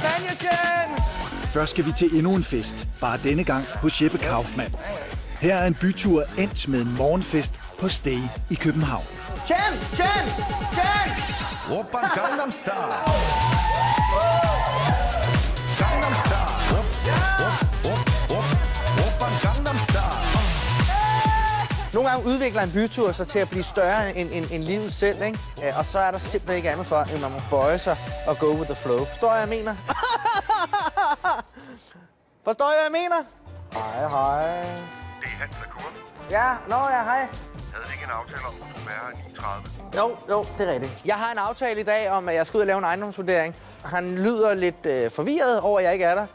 champagne, Jen! Først skal vi til endnu en fest, bare denne gang hos Jeppe Kaufmann. Her er en bytur endt med en morgenfest på Stay i København. Jen! Oppan Gangnam Style. Gangnam Style. Oppan Gangnam Style. Nogle gange udvikler en bytur sig til at blive større end livet selv, ikke? Og så er der simpelthen ikke andet for, end man må bøje sig og go with the flow. Forstår jeg mener? Forstår jeg mener? Hej. Det er Hans Lacour. Ja, hej. Havde vi ikke en aftale om, at du skulle være her 9.30? Jo, det er rigtigt. Jeg har en aftale i dag om, at jeg skal ud og lave en ejendomsvurdering. Han lyder lidt forvirret over, at jeg ikke er der.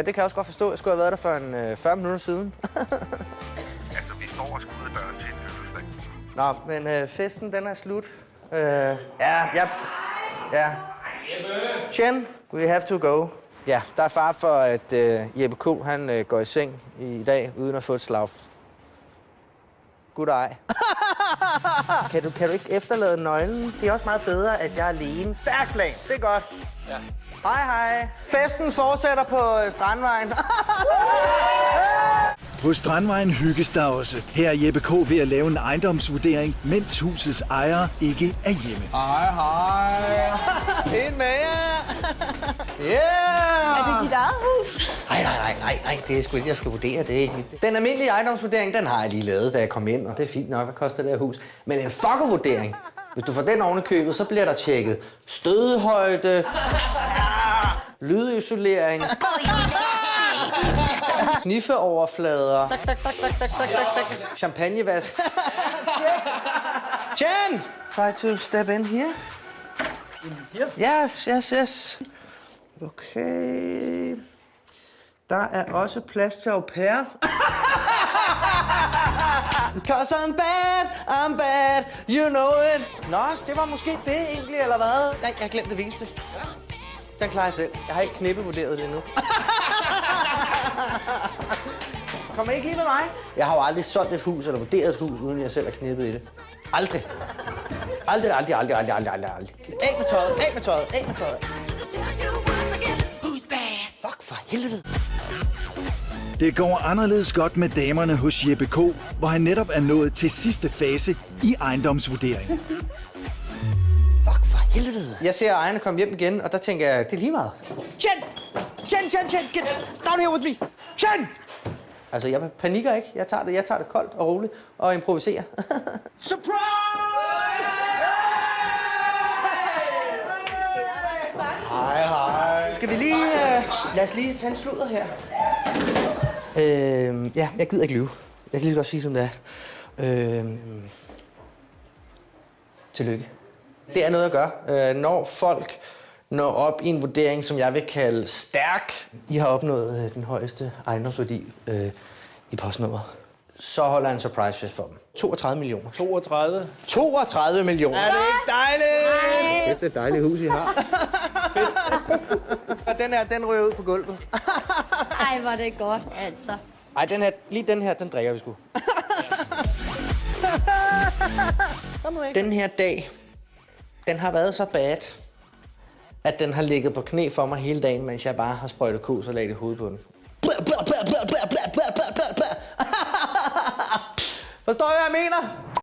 Det kan jeg også godt forstå. Jeg skulle have været der for en 40 minutter siden. Altså, vi står og skal ud af døren til en fødselsdag. Nå, men festen, den er slut. Ja. Jen, we have to go. Ja, der er far for, at Jeppe K. han går i seng i dag, uden at få et slag. Goddag. Kan du ikke efterlade nøglen? Det er også meget bedre, at jeg er alene. Stærk plan, det er godt. Ja. Hej. Festen fortsætter på Strandvejen. På Strandvejen hygges der også. Her er Jeppe K. ved at lave en ejendomsvurdering, mens husets ejer ikke er hjemme. Hej. Ind med jer. Yeah! Er det dit eget hus? Nej, det er sgu ikke, jeg skal vurdere, det er ikke mit. Den almindelige ejendomsvurdering, den har jeg lige lavet, da jeg kom ind, og det er fint nok, hvad koster det her hus. Men en fuckervurdering, hvis du får den oven i købet, så bliver der tjekket stødhøjde, lydisolering, sniffeoverflader, champagnevask. Jen! Try to step in here. Yes. Okay. Der er også plads til au pair. Cause I'm bad, you know it. Nå, det var måske det egentlig, eller hvad? Jeg har glemt det vigtigste. Den klarer jeg selv. Jeg har ikke knippevurderet det endnu. Kommer I ikke lige med mig? Jeg har jo aldrig solgt et hus eller vurderet et hus, uden jeg selv har knippet i det. Aldrig. Aldrig. Af med tøjet. Fuck for helvede. Det går anderledes godt med damerne hos Jeppe K., hvor han netop er nået til sidste fase i ejendomsvurderingen. Fuck for helvede. Jeg ser ejerne komme hjem igen, og der tænker jeg, det er lige meget. Jen, get down here with me. Jen! Altså, jeg panikker ikke. Jeg tager det koldt og roligt og improviserer. Surprise! Hej. Skal vi lige... lad os lige tage en sludder her. Ja, jeg gider ikke lyve. Jeg kan lige godt sige, som det er. Tillykke. Det er noget at gøre. Når folk når op i en vurdering, som jeg vil kalde stærk, I har opnået den højeste ejendomsværdi i postnummeret, så holder jeg en surprise-fest for dem. 32 millioner. 32 millioner. Er det ikke dejligt? Det er et dejligt hus, I har. Og den ryger ud på gulvet. Ej, hvor det godt, altså. Ej, den her, den drikker vi sgu. Den her dag, den har været så bad, at den har ligget på knæ for mig hele dagen, mens jeg bare har sprøjtet kosalat i hovedet på den. Forstår I, hvad jeg mener?